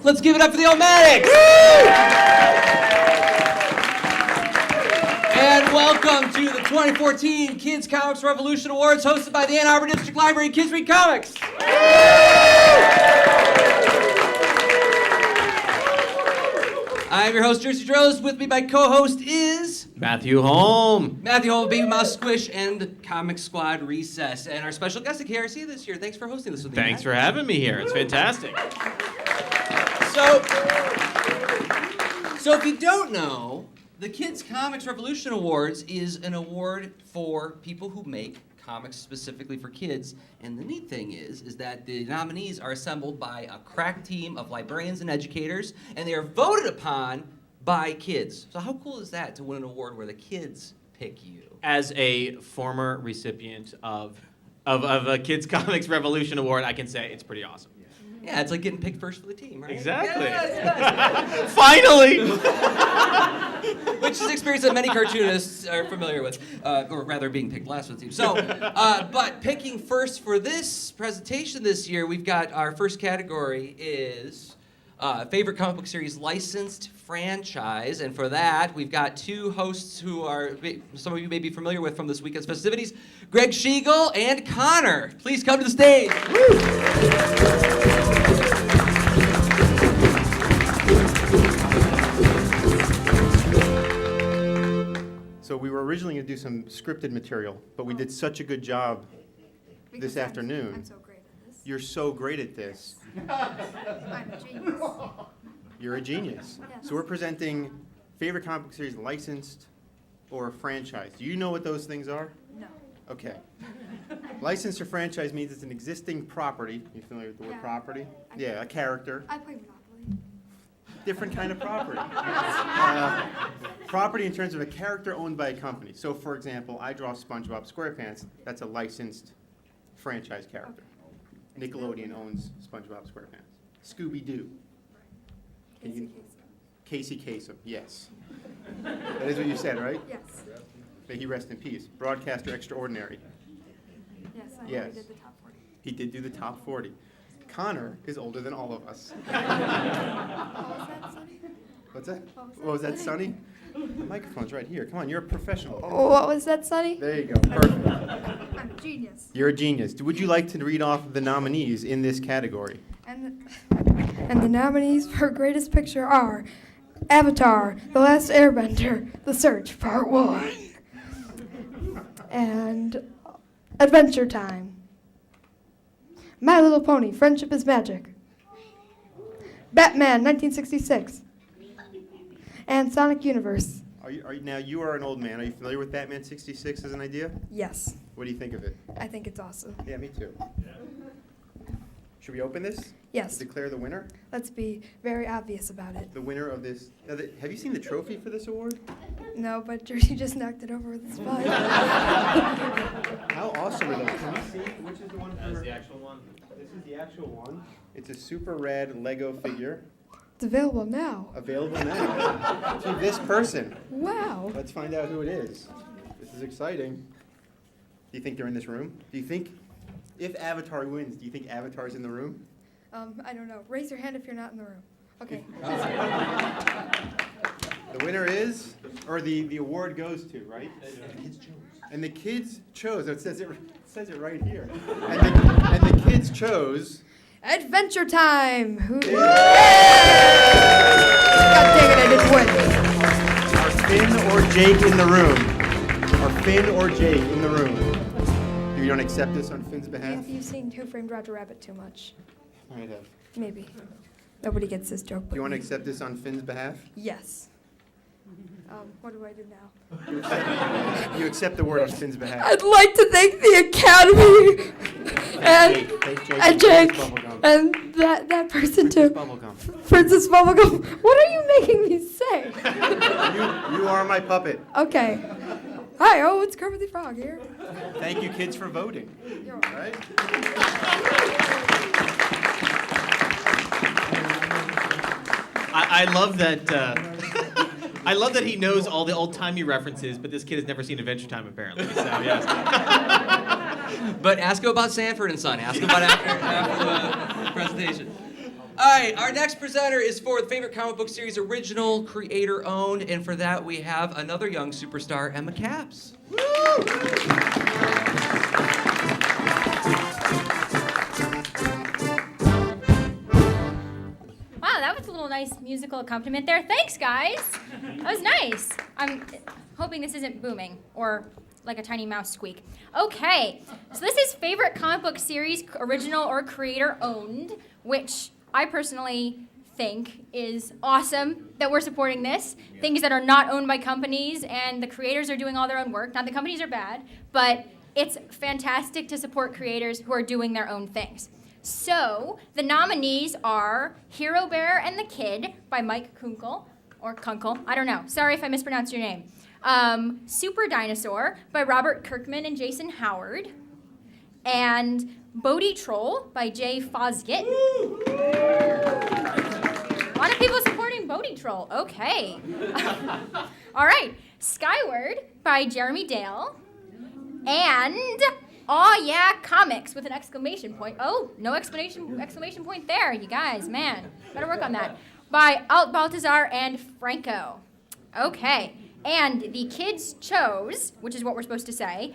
Let's give it up for the Omatics! And welcome to the 2014 Kids Comics Revolution Awards, hosted by the Ann Arbor District Library and Kids Read Comics. I'm your host, Jerzy Drozd. With me, my co-host is... Matthew Holm. Matthew Holm, Babymouse, Squish, and Comic Squad Recess. And our special guest at KRC this year. Thanks for hosting this with me. Thanks for having me here. It's fantastic. So if you don't know, the Kids Comics Revolution Awards is an award for people who make comics specifically for kids. And the neat thing is that the nominees are assembled by a crack team of librarians and educators, and they are voted upon by kids. So how cool is that to win an award where the kids pick you? As a former recipient of a Kids Comics Revolution Award, I can say it's pretty awesome. Yeah, it's like getting picked first for the team, right? Exactly. Yes. Finally! Which is an experience that many cartoonists are familiar with, or rather being picked last for the team. So, but picking first for this presentation this year, we've got our first category is favorite comic book series licensed franchise, and for that, we've got two hosts who are, some of you may be familiar with from this weekend's festivities, Greg Schiegel and Connor. Please come to the stage. Woo! So we were originally going to do some scripted material, but we did such a good job this afternoon. I'm so great at this. You're so great at this. I'm a genius. You're a genius. Yes. So we're presenting favorite comic book series licensed or franchise. Do you know what those things are? No. Okay. Licensed or franchise means it's an existing property. You familiar with the word Yeah. property? Yeah, a character. I play Monopoly. Different kind of property. Property in terms of a character owned by a company. So, for example, I draw SpongeBob SquarePants. That's a licensed franchise character. Okay. Nickelodeon owns SpongeBob SquarePants. Scooby-Doo. Casey Kasem. Casey Kasem, yes. That is what you said, right? Yes. May he rest in peace. Broadcaster extraordinary. Yes, I Yes. did the top 40. He did do the top 40. Connor is older than all of us. What was that, Sonny? What's that? What was that? Sonny? The microphone's right here. Come on, you're a professional. What was that, Sonny? There you go. Perfect. I'm a genius. You're a genius. Would you like to read off the nominees in this category? And the nominees for Greatest Picture are Avatar, The Last Airbender, The Search, Part 1, and Adventure Time, My Little Pony, Friendship is Magic, Batman, 1966, and Sonic Universe. Now, you are an old man. Are you familiar with Batman 66 as an idea? Yes, What do you think of it? I think it's awesome. Yeah, me too. Should we open this? Yes, Declare the winner? let's be very obvious about it. The winner of this. Now, have you seen the trophy for this award? No, but Jersey just knocked it over with his butt. How awesome are those? Can we see which is the one? That's the actual one. This is the actual one. It's a super rad Lego figure. It's available now. Available now to this person. Wow. Let's find out who it is. This is exciting. Do you think they're in this room? Do you think, if Avatar wins, do you think Avatar's in the room? I don't know. Raise your hand if you're not in the room. Okay. The winner is, or the award goes to, right? And the kids chose. It says it right here. And the kids chose. Adventure Time! Who? Yeah. God dang it, I didn't win. Are Finn or Jake in the room? Are Finn or Jake in the room? You don't accept this on Finn's behalf? You've seen Who Framed Roger Rabbit too much. I might have. Maybe. Nobody gets this joke. Do you want to accept this on Finn's behalf? Yes. What do I do now? You accept the word on Finn's behalf. I'd like to thank the Academy and Jake and that person too. Bubblegum. Princess Bubblegum. What are you making me say? You are my puppet. Okay. Hi, it's Kermit the Frog here. Thank you, kids, for voting. You're All welcome. right? I love that I love that he knows all the old-timey references, but this kid has never seen Adventure Time, apparently. So, yes. But ask him about Sanford and Son. Ask him about after the presentation. All right, our next presenter is for the favorite comic book series original, creator-owned, and for that we have another young superstar, Emma Capps. Woo! Wow, that was a little nice musical accompaniment there. Thanks, guys. That was nice. I'm hoping this isn't booming or like a tiny mouse squeak. Okay, so this is favorite comic book series, original or creator-owned, which I personally think is awesome that we're supporting this. Yeah. Things that are not owned by companies and the creators are doing all their own work. Not the companies are bad, but it's fantastic to support creators who are doing their own things. So the nominees are Hero Bear and the Kid by Mike Kunkel, or Kunkel, I don't know. Sorry if I mispronounced your name. Super Dinosaur by Robert Kirkman and Jason Howard. And Bodie Troll by Jay Fosgit. A lot of people supporting Bodie Troll. Okay. All right. Skyward by Jeremy Dale. And Aw Yeah Comics with an exclamation point. Oh, no exclamation point there, you guys. Man, better work on that. By Alt Baltazar and Franco. Okay. And the kids chose, which is what we're supposed to say.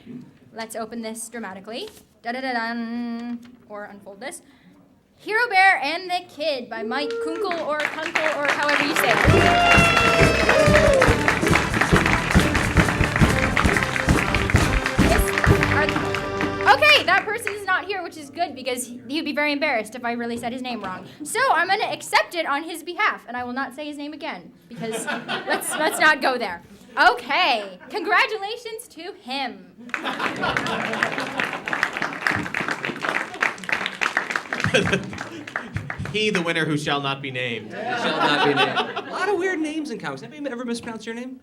Let's open this dramatically. Da-da-da-dun. Or unfold this. Hero Bear and the Kid by Mike Kunkel or Kunkel or however you say it. Okay, that person is not here, which is good because he'd be very embarrassed if I really said his name wrong. So I'm going to accept it on his behalf, and I will not say his name again because let's not go there. Okay, congratulations to him. He, the winner who shall not be named. Shall not be named. A lot of weird names in comics. Anybody ever mispronounce your name?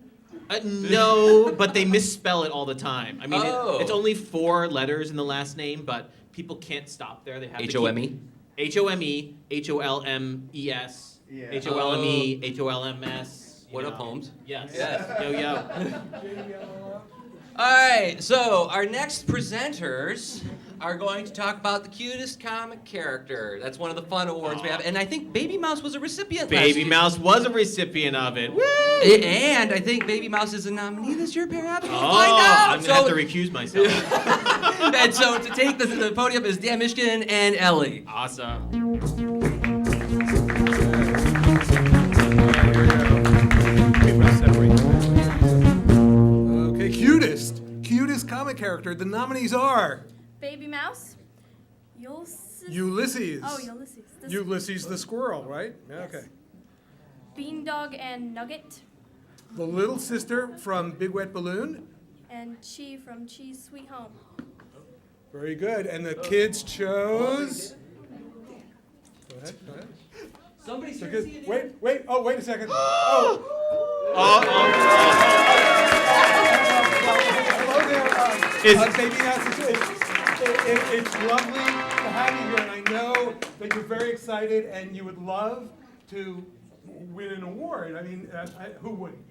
No, but they misspell it all the time. I mean, it's only 4 letters in the last name, but people can't stop there. They have H-O-M-E? H-O-M-E, H-O-L-M-E-S, Yeah. H-O-L-M-E, H-O-L-M-S. What up, Holmes? Yes. Yes. Yo. All right, so our next presenters are going to talk about the cutest comic character. That's one of the fun awards we have, and I think Babymouse was a recipient last year. Babymouse was a recipient of it. Woo! And I think Babymouse is a nominee this year, perhaps. We'll find out. I'm going to have to recuse myself. And so to take the podium is Dan Mishkin and Ellie. Awesome. Okay, cutest comic character. The nominees are Babymouse, Ulysses. Ulysses. Oh, Ulysses. Ulysses the squirrel, right? Yes. Okay. Beandog and Nugget, The little sister from Big Wet Balloon. and Chi from Chi's Sweet Home. Very good. And the kids chose. Go ahead. Somebody's The here to kids- see it. wait. Oh, wait a second. Oh. Hello there, Babymouse. It's lovely to have you here, and I know that you're very excited and you would love to win an award. I mean, who wouldn't?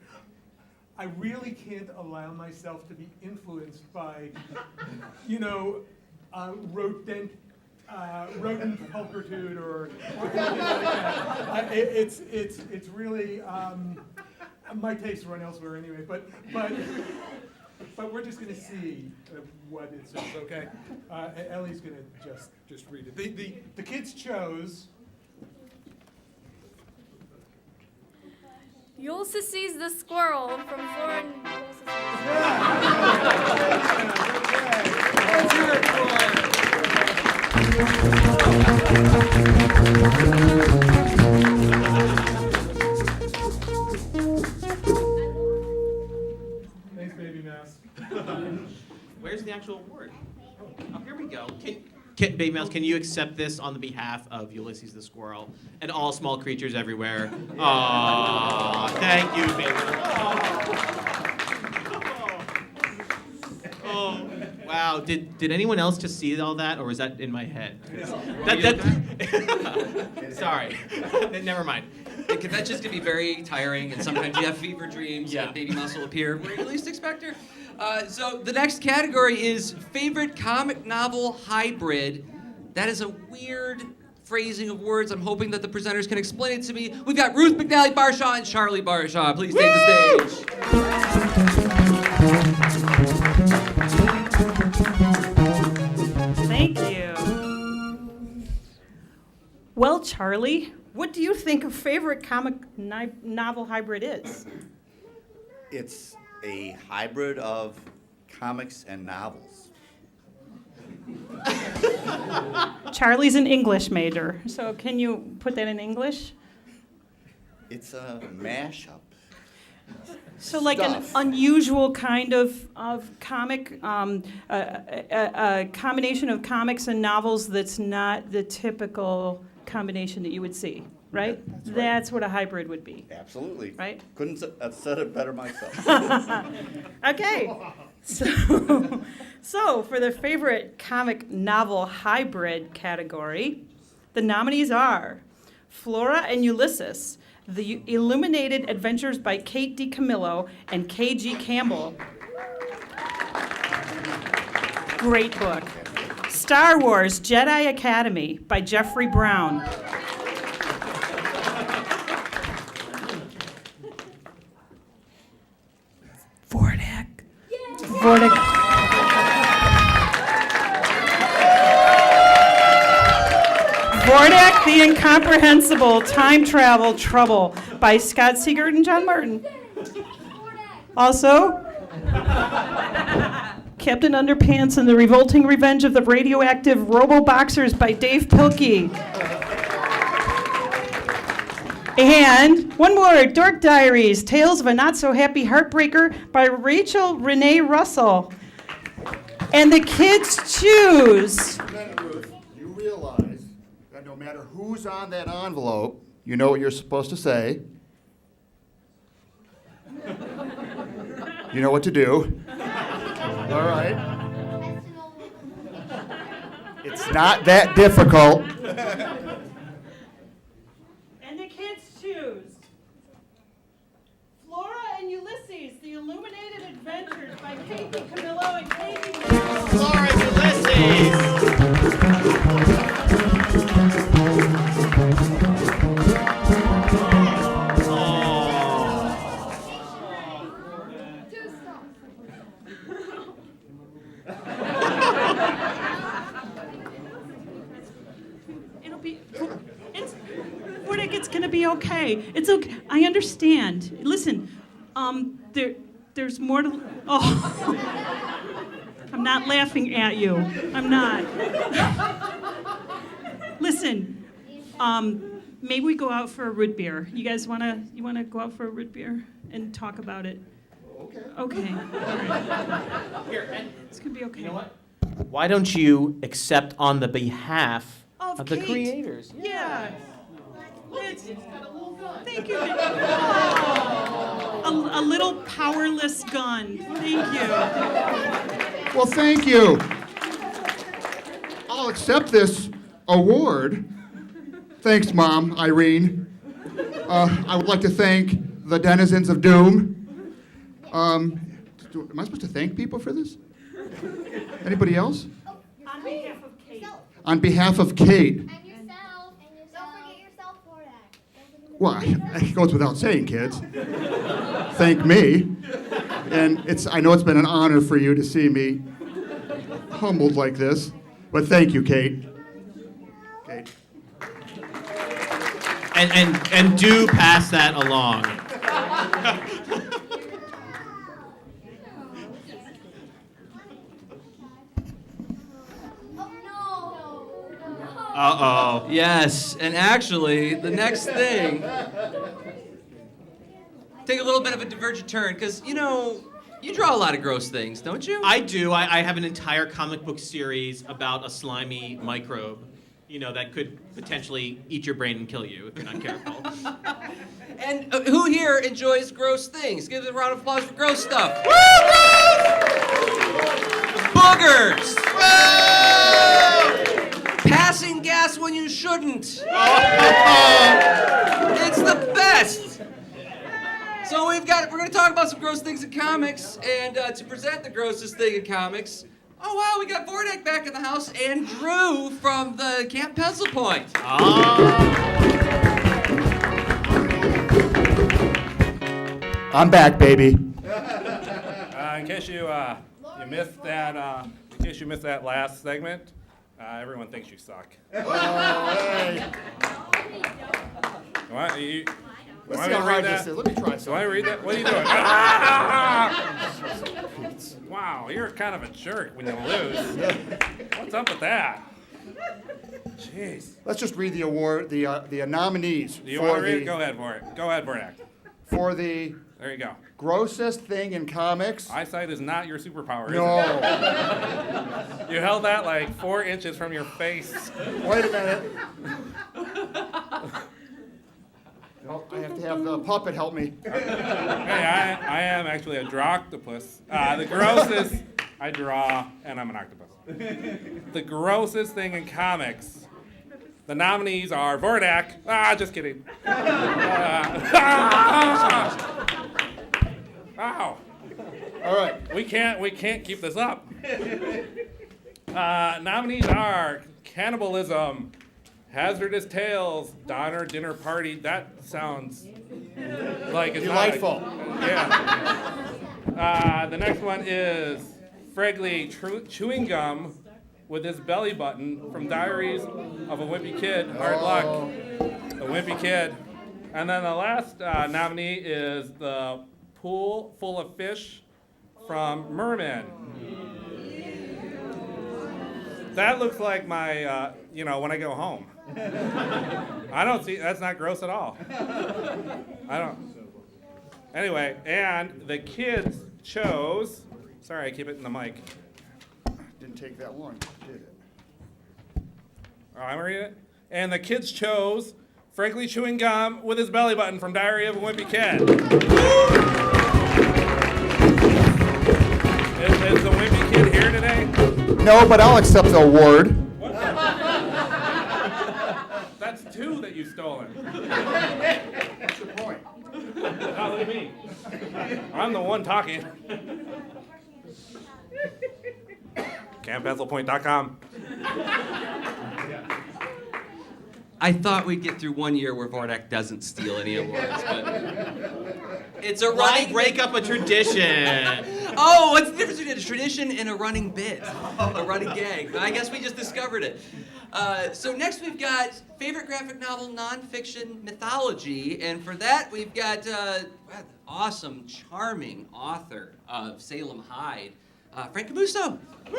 I really can't allow myself to be influenced by, rodent pulchritude or anything like that. It's really my tastes run elsewhere anyway. But we're just going to see what it says. Okay, Ellie's going to just read it. The kids chose. Ulysses the squirrel from Flora and Ulysses. Let's hear it for. Thanks, Babymouse. Where's the actual award? Oh, here we go. Babymouse, can you accept this on the behalf of Ulysses the squirrel and all small creatures everywhere? Aww, thank you, Babymouse. Oh, wow. Did anyone else just see all that, or was that in my head? Sorry. Never mind. The convention's gonna be very tiring, and sometimes you have fever dreams, Yeah. and Babymouse will appear where you least expect her. So the next category is favorite comic novel hybrid. That is a weird phrasing of words. I'm hoping that the presenters can explain it to me. We've got Ruth McNally Barshaw and Charlie Barshaw. Please take the stage. Thank you. Well, Charlie, what do you think a favorite comic novel hybrid is? It's a hybrid of comics and novels. Charlie's an English major, so can you put that in English? It's a mashup. So like an Stuff. unusual kind of comic, a combination of comics and novels that's not the typical combination that you would see, right? That's right. That's what a hybrid would be. Absolutely. Right. Couldn't have said it better myself. Okay. So for the favorite comic novel hybrid category, the nominees are Flora and Ulysses, The Illuminated Adventures by Kate DiCamillo and K.G. Campbell. Great book. Star Wars Jedi Academy by Jeffrey Brown. Vordak. Vordak, The Incomprehensible Time Travel Trouble by Scott Sigurd and John Martin. Also, Captain Underpants and the Revolting Revenge of the Radioactive Robo-Boxers by Dave Pilkey. And one more, Dork Diaries, Tales of a Not-So-Happy Heartbreaker by Rachel Renee Russell. And the kids choose. Ruth, you realize that no matter who's on that envelope, you know what you're supposed to say. You know what to do. All right. It's not that difficult. And the kids choose. Flora and Ulysses, The Illuminated Adventures by Kate DiCamillo and Katie. Flora and Ulysses. It'll be. It's gonna be okay. It's okay. I understand. Listen, there's more to. Oh, I'm not laughing at you. I'm not. Listen, maybe we go out for a root beer. You guys wanna go out for a root beer and talk about it? Okay. Okay. All right. Here, It's gonna be okay. you know what? Why don't you accept on the behalf Of of the Kate. creators? Yeah. Thank you. A little powerless gun. Thank you. Well, thank you. I'll accept this award. Thanks, Mom, Irene. I would like to thank the denizens of Doom. Am I supposed to thank people for this? Anybody else? On behalf of Kate. On behalf of Kate. And yourself. Don't forget yourself for that. Well, it goes without saying, kids. Thank me. And I know it's been an honor for you to see me humbled like this. But thank you, Kate. Kate. And do pass that along. Uh-oh. Yes, and actually, the next thing, take a little bit of a divergent turn, because, you draw a lot of gross things, don't you? I do. I have an entire comic book series about a slimy microbe, that could potentially eat your brain and kill you if you're not careful. And who here enjoys gross things? Give a round of applause for gross stuff. Boogers! passing gas when you shouldn't. It's the best. So we're going to talk about some gross things in comics, and to present the grossest thing in comics, oh wow, we got Vordak back in the house and Drew from the Camp Pencil Point. I'm back, baby. In case you missed that last segment, everyone thinks you suck. What? Let's see how hard this is. Let me try Do something. I read that? What are you doing? Wow, you're kind of a jerk when you lose. What's up with that? Jeez. Let's just read the award, the nominees Do you want for to read it? the Go ahead for it. Go ahead, Vordak. for the There you go. grossest thing in comics. Eyesight is not your superpower, is No. it? You held that like 4 inches from your face. Wait a minute. No, I have to have the puppet help me. Hey, I am actually a drawoctopus. The grossest, I draw, and I'm an octopus. The grossest thing in comics. The nominees are Vordak. Just kidding. Wow. All right. We can't keep this up. Nominees are Cannibalism, Hazardous Tales, Donner Dinner Party. That sounds like it's Delightful. Yeah. The next one is Fregley chewing gum with his belly button from Diaries of a Wimpy Kid. Hard luck. The Wimpy Kid. And then the last nominee is the Pool Full of Fish from Merman. That looks like my, when I go home. I don't see, that's not gross at all. I don't. Anyway, and the kids chose, sorry, I keep it in the mic. Didn't take that long, did it? Oh, I'm reading it. And the kids chose Frankly chewing gum with his belly button from Diary of a Wimpy Kid. Is the Wimpy Kid here today? No, but I'll accept the award. That's 2 that you've stolen. What's your point? Oh, look at me. I'm the one talking. CampBethelPoint.com. I thought we'd get through one year where Vordak doesn't steal any awards, but it's a Why running break up a tradition? Oh, what's the difference between a tradition and a running bit? A running gag. I guess we just discovered it. So next we've got favorite graphic novel nonfiction mythology, and for that we've got awesome, charming author of Salem Hyde, Frank Camuso. Woo!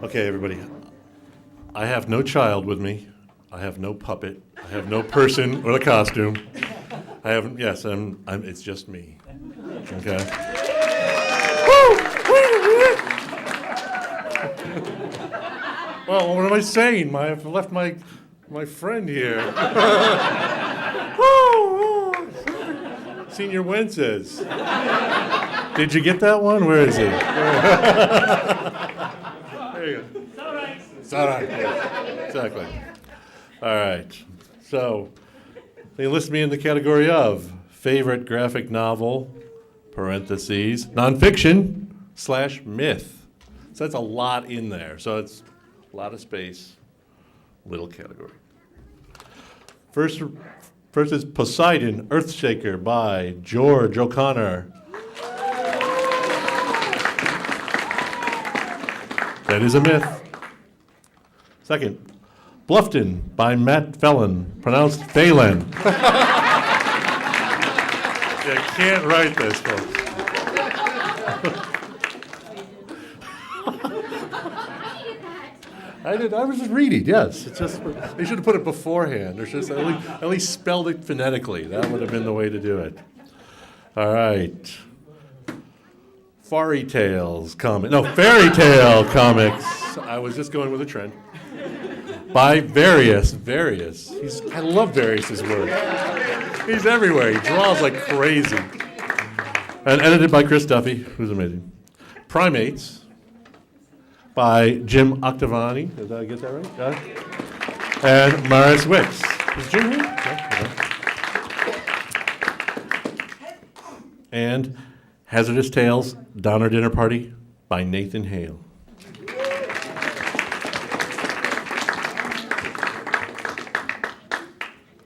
Okay, everybody. I have no child with me. I have no puppet. I have no person or a costume. I haven't. Yes, it's just me. Okay. Well, what am I saying? I've left my friend here. Senior Wences. Did you get that one? Where is he? There you go. It's all right. It's all right. Yes, exactly. All right. So they list me in the category of favorite graphic novel, parentheses, nonfiction / myth. So that's a lot in there. So it's a lot of space, little category. First is Poseidon, Earthshaker by George O'Connor. That is a myth. Second, Bluffton by Matt Fallon, pronounced Phelan. You can't write this, folks. I was just reading, yes. It's just, they should have put it beforehand, or just at least spelled it phonetically. That would have been the way to do it. All right. Fairy Tale Comics. I was just going with a trend. By Various. I love Various's work. He's everywhere. He draws like crazy. And edited by Chris Duffy, who's amazing. Primates by Jim Octavani. Did I get that right? Yeah. And Maris Wicks. Is Jim here? Yeah, okay. And Hazardous Tales, Donner Dinner Party by Nathan Hale.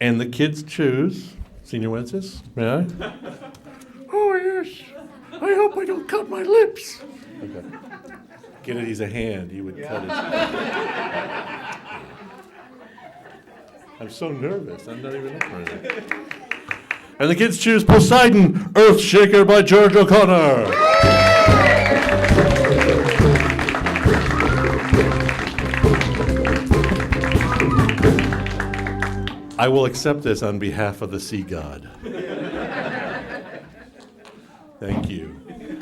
And the kids choose. Senior Wences, may I? Oh, yes. I hope I don't cut my lips. Okay. Get it, he's a hand. He would cut his. I'm so nervous. I'm not even up for it. And the kids choose Poseidon, Earthshaker by George O'Connor. I will accept this on behalf of the sea god. Thank you.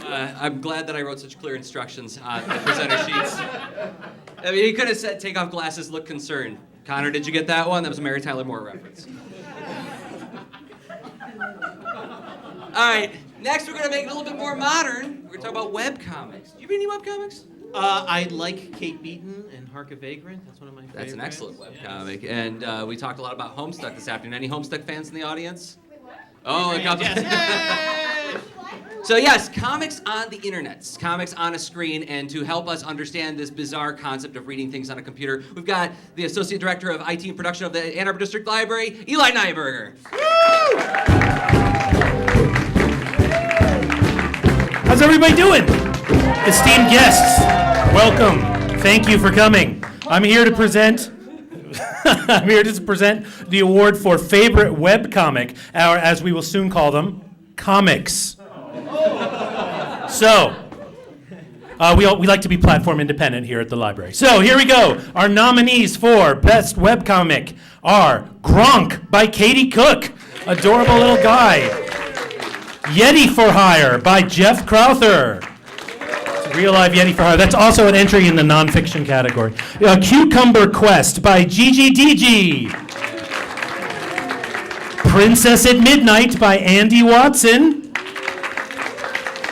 I'm glad that I wrote such clear instructions on the presenter sheets. I mean, he could have said, take off glasses, look concerned. Connor, did you get that one? That was a Mary Tyler Moore reference. All right, next we're going to make it a little bit more modern. We're going to talk about webcomics. Do you read any webcomics? I like Kate Beaton and Hark a Vagrant. That's one of my favorites. That's an excellent webcomic. And we talked a lot about Homestuck this afternoon. Any Homestuck fans in the audience? Oh, a couple. Yes. So yes, comics on the internet, comics on a screen, and to help us understand this bizarre concept of reading things on a computer, we've got the Associate Director of IT and Production of the Ann Arbor District Library, Eli Nyberger. How's everybody doing? Esteemed guests, welcome. Thank you for coming. I'm here to present the award for favorite webcomic, or as we will soon call them, comics. So, we like to be platform independent here at the library. So here we go. Our nominees for best webcomic are Gronk by Katie Cook, adorable little guy. Yeti for Hire by Jeff Crowther. It's a real live Yeti for Hire. That's also an entry in the nonfiction category. Cucumber Quest by Gigi DG. Princess at Midnight by Andy Watson.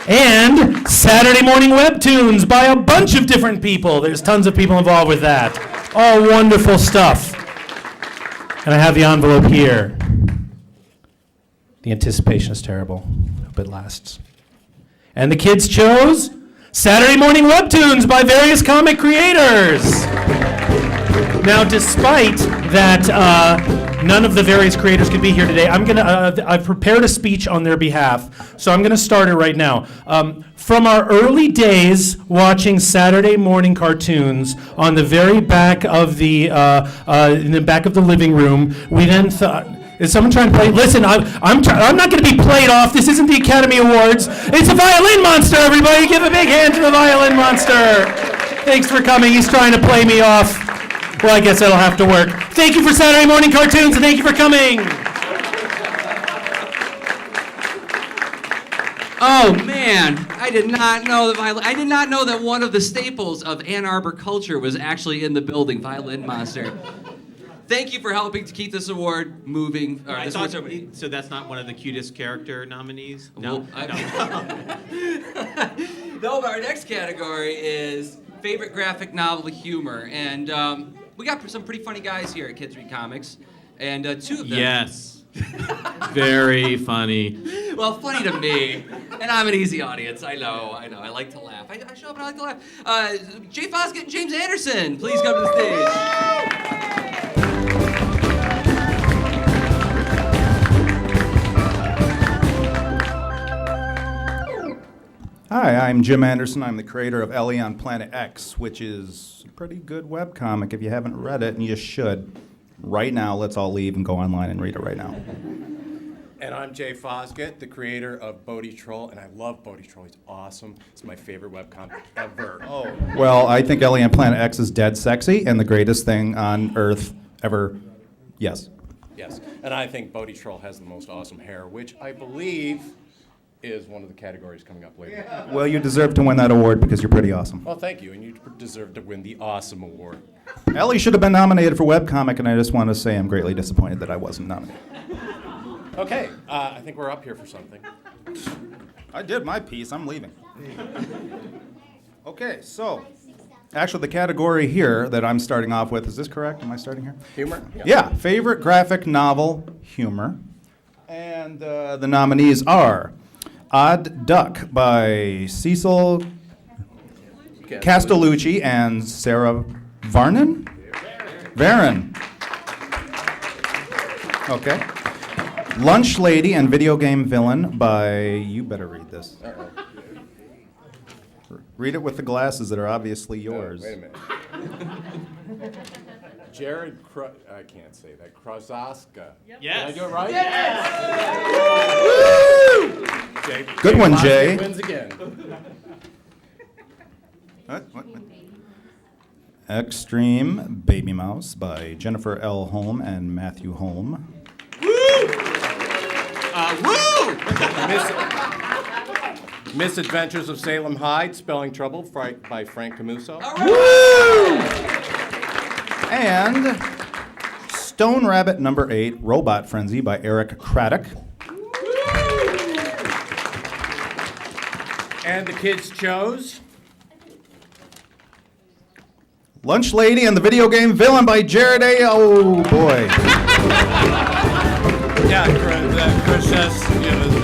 And Saturday Morning Webtoons by a bunch of different people. There's tons of people involved with that. All wonderful stuff. And I have the envelope here. The anticipation is terrible. Hope it lasts. And the kids chose Saturday Morning Webtoons by various comic creators. Now, despite that none of the various creators could be here today, I've prepared a speech on their behalf, so I'm gonna start it right now. From our early days watching Saturday morning cartoons on the very back of the in the back of the living room, we then thought. Is someone trying to play? Listen, I'm not going to be played off. This isn't the Academy Awards. It's a violin monster, everybody. Give a big hand to the violin monster. Thanks for coming. He's trying to play me off. Well, I guess that'll have to work. Thank you for Saturday morning cartoons, and thank you for coming. Oh man, I did not know that I did not know that one of the staples of Ann Arbor culture was actually in the building, Violin Monster. Thank you for helping to keep this award moving. So that's not one of the cutest character nominees? No. No, but our next category is favorite graphic novel humor, and we got some pretty funny guys here at Kids Read Comics, and two of them. Yes. Very funny. Well, funny to me, and I'm an easy audience. I know. I like to laugh. I show up and I like to laugh. Jay Foskett and James Anderson, please come to the stage. Hi, I'm Jim Anderson. I'm the creator of Ellie on Planet X, which is a pretty good webcomic. If you haven't read it, and you should, right now, let's all leave and go online and read it right now. And I'm Jay Foskett, the creator of Bodie Troll, and I love Bodie Troll. He's awesome. It's my favorite webcomic ever. Oh. Well, I think Ellie on Planet X is dead sexy and the greatest thing on Earth ever. Yes. Yes, and I think Bodie Troll has the most awesome hair, which I believe is one of the categories coming up later. Well, you deserve to win that award because you're pretty awesome. Well, thank you, and you deserve to win the Awesome Award. Ellie should have been nominated for webcomic, and I just want to say I'm greatly disappointed that I wasn't nominated. Okay, I think we're up here for something. I did my piece. I'm leaving. Okay, so actually the category here that I'm starting off with, is this correct? Am I starting here? Humor? Yeah, favorite graphic novel, humor. And the nominees are Odd Duck by Cecil Castellucci and Sarah Varnon? Varon. Okay. Lunch Lady and Video Game Villain by, you better read this. Read it with the glasses that are obviously yours. Wait a minute. I can't say that. Krasaska. Yes. Did I do it right? Yes. Jay, Good one, Jay. Wins again. What? Extreme Babymouse by Jennifer L. Holm and Matthew Holm. Woo! Misadventures of Salem Hyde, Spelling Trouble by Frank Camuso. Woo! And Stone Rabbit number 8, Robot Frenzy by Eric Craddock. And the kids chose Lunch Lady and the Video Game Villain by Jared A. Oh boy. Yeah, Chris says it was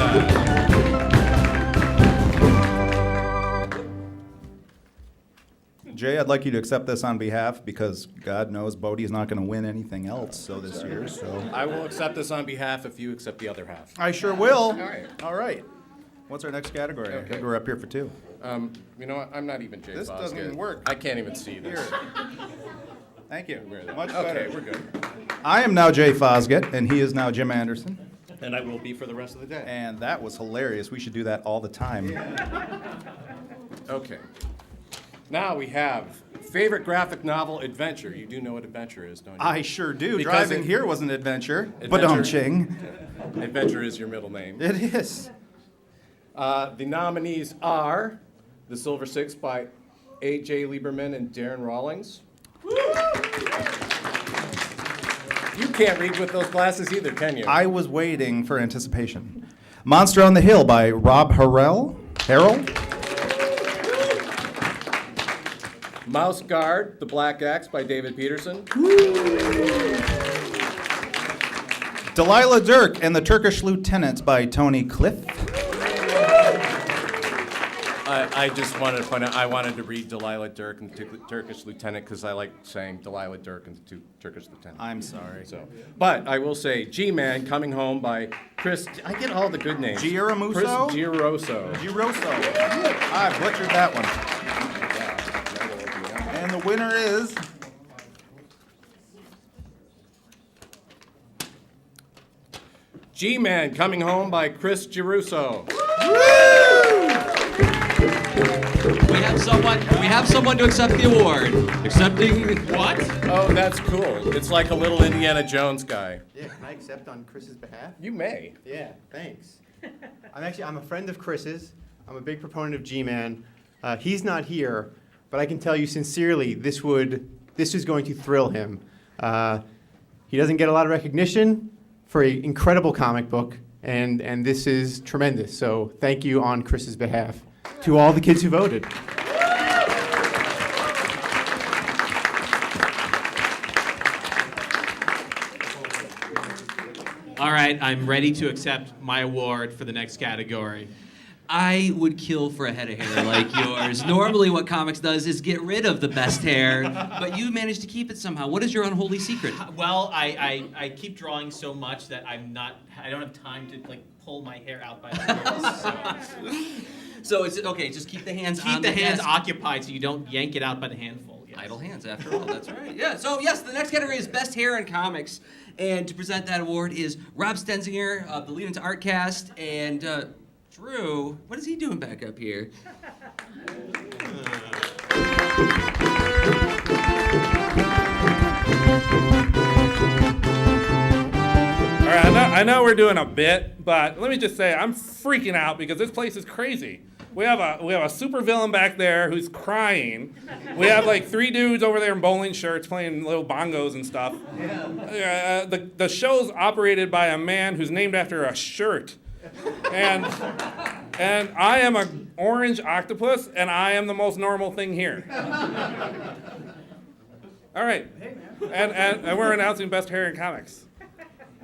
Jay, I'd like you to accept this on behalf because God knows Bodie's not going to win anything else this year. So I will accept this on behalf if you accept the other half. I sure will. All right. All right. What's our next category? I think we're up here for 2. You know what? I'm not even Jay This Foskett. doesn't even work. I can't even see this. Here. Thank you. Much Okay, better. we're good. I am now Jay Foskett, and he is now Jim Anderson. And I will be for the rest of the day. And that was hilarious. We should do that all the time. Okay. Now we have favorite graphic novel adventure. You do know what adventure is, don't you? I sure do. Because Driving here was an adventure. Adventure- Ba-dum-ching. Adventure is your middle name. It is. The nominees are The Silver Six by A.J. Lieberman and Darren Rawlings. You can't read with those glasses either, can you? I was waiting for anticipation. Monster on the Hill by Rob Harrell. Mouse Guard, The Black Axe by David Peterson. Delilah Dirk and the Turkish Lieutenant by Tony Cliff. I just wanted to point out, I wanted to read Delilah Dirk and the Turkish Lieutenant because I like saying Delilah Dirk and the Turkish Lieutenant. I'm sorry. But I will say G-Man Coming Home by Chris, I get all the good names. Giaramuso? Chris Giroso. I butchered that one. And the winner is... G-Man Coming Home by Chris Giroso. We have someone to accept the award. Accepting what? Oh, that's cool. It's like a little Indiana Jones guy. Yeah, can I accept on Chris's behalf? You may. Yeah, thanks. I'm a friend of Chris's. I'm a big proponent of G-Man. He's not here, but I can tell you sincerely, this is going to thrill him. He doesn't get a lot of recognition for an incredible comic book, and this is tremendous. So thank you on Chris's behalf to all the kids who voted. All right, I'm ready to accept my award for the next category. I would kill for a head of hair like yours. Normally what comics does is get rid of the best hair, but you managed to keep it somehow. What is your unholy secret? Well, I keep drawing so much that I don't have time to pull my hair out by the ears. So it's okay, just keep the hands Keep on the hands desk. occupied so you don't yank it out by the handful. Yes. Idle hands, after all, that's right. Yeah, so yes, the next category is Best Hair in Comics. And to present that award is Rob Stenzinger of the Lead Into Artcast, and Drew, what is he doing back up here? All right, I know we're doing a bit, but let me just say I'm freaking out because this place is crazy. We have a super villain back there who's crying. We have like 3 dudes over there in bowling shirts playing little bongos and stuff. The show's operated by a man who's named after a shirt. And I am an orange octopus, and I am the most normal thing here. All right. And we're announcing Best Hair in Comics.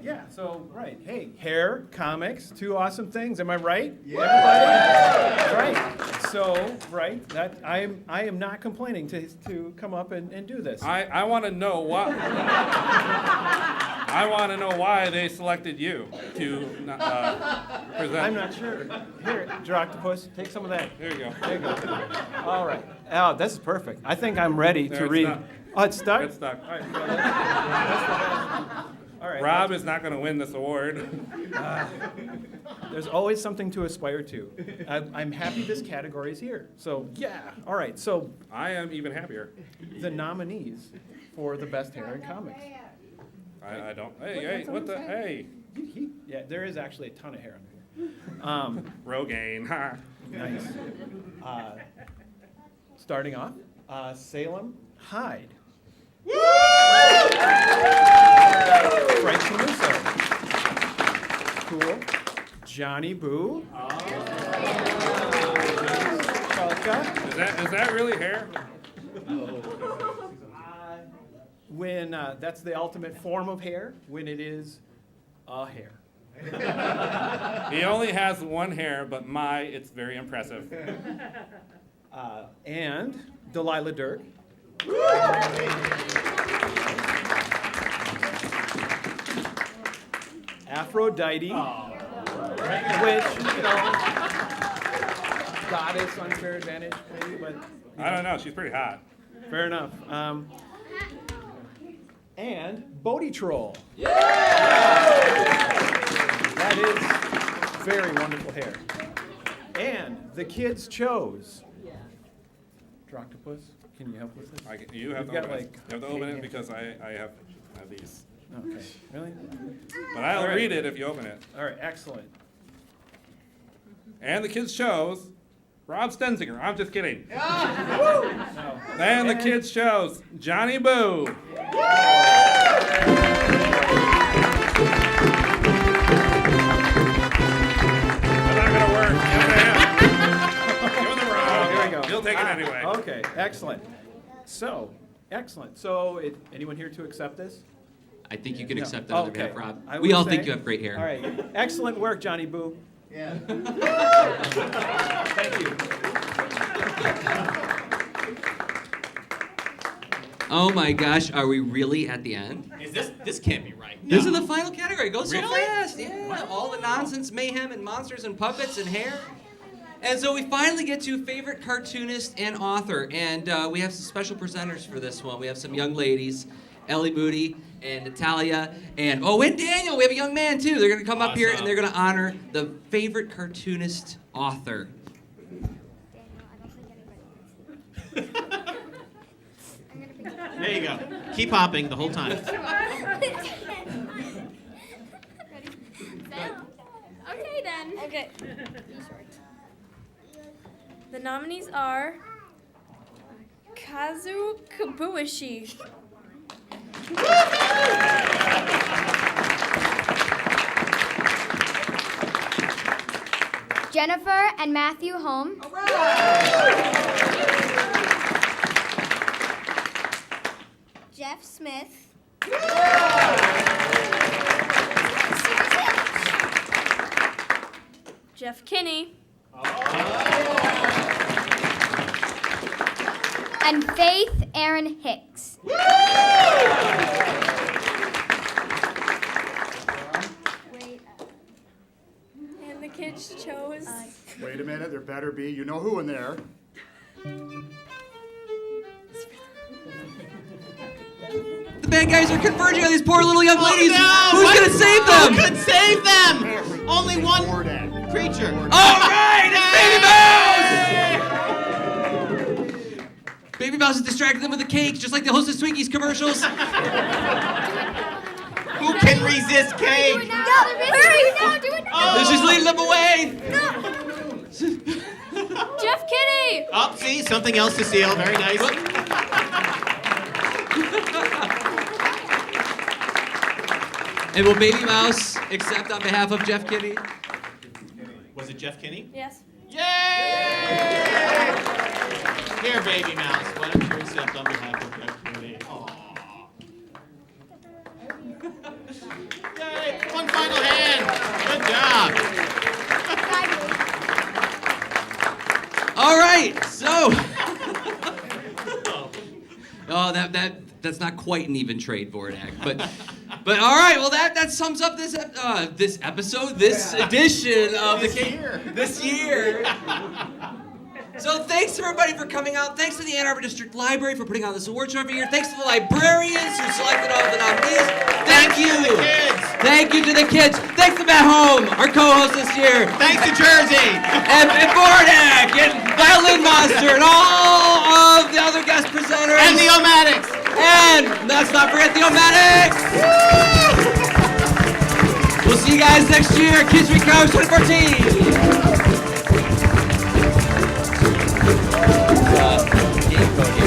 Yeah, so, right. Hey, hair, comics, 2 awesome things. Am I right? Yeah. Everybody? Right. So, right, that I am not complaining to come up and do this. I want to know what. I want to know why they selected you to present. I'm not sure. Here, Droctopus, take some of that. There you go. There you go. All right. Oh, this is perfect. I think I'm ready to read. Stuck. Oh, it's stuck? It's stuck. All right. All right. Rob is not going to win this award. There's always something to aspire to. I'm happy this category is here. So, yeah. All right. So, I am even happier. The nominees for the best hair in comics. I don't. Hey, what the? Hey. Yeah, there is actually a ton of hair on here. Rogaine. Nice. Starting off, Salem Hyde. Frank Camuso. Cool. Johnny Boo. Is that really hair? When that's the ultimate form of hair, when it is a hair. He only has 1 hair, but it's very impressive. And Delilah Dirk. Aphrodite, which, goddess, unfair advantage, maybe, but... I don't know, she's pretty hot. Fair enough. And Bodie Troll. Yeah! That is very wonderful hair. And the kids chose. Droctopus, can you help with this? You have We've to got, open it. You have to open it because I have these. Okay, really? But I'll All right. read it if you open it. All right, excellent. And the kids chose Rob Stenzinger. I'm just kidding. No. And the kids chose Johnny Boo. You'll take it anyway. Okay, excellent. So, excellent. So, anyone here to accept this? I think you can No. accept that on Okay. behalf, Rob. I We would all say- think you have great hair. All right. Excellent work, Johnny Boo. Yeah. Thank you. Oh my gosh, are we really at the end? This can't be right. This is the final category. It goes so Really? fast. Yeah. All the nonsense, mayhem, and monsters and puppets and hair. And so we finally get to favorite cartoonist and author. And we have some special presenters for this one. We have some young ladies, Ellie Moody and Natalia, and Daniel. We have a young man too. They're going to come up here and they're going to honor the favorite cartoonist author. There you go. Keep hopping the whole time. Okay then. Okay. The nominees are Kazu Kabuishi. Jennifer and Matthew Holm. Jeff Smith. Jeff Kinney. And Faith Erin Hicks. And the kids chose. Wait a minute, there better be. You know who in there. The bad guys are converging on these poor little young ladies. No! Who's going to save them? Who could save them? Only one creature. All right, it's Baby Mouse! Baby Mouse has distracted them with the cake, just like the Hostess Twinkies commercials. Who can resist cake? Hurry now, do it now. This is leading them away. Yay! Oh, see, something else to seal. Very nice. And will Babymouse accept on behalf of Jeff Kinney? Was it Jeff Kinney? Yes. Yay! Here, Babymouse. Why don't you accept on behalf of Jeff Kinney? Aww. Yay! One final hand. Good job. All right, so. Oh, that's not quite an even trade, Vordak, but all right. Well, that sums up this episode, this edition of this year. So thanks everybody for coming out. Thanks to the Ann Arbor District Library for putting on this award show every year. Thanks to the librarians who selected all the nominees. Thank you. Thank you to the kids. Thanks to Matt Holm, our co-host this year. Thanks to Jerzy. And Vordak and Violin Monster and all of the other guest presenters. And the Omatics. And let's not forget the Omatics. We'll see you guys next year. Kids Week College 2014. Game code here.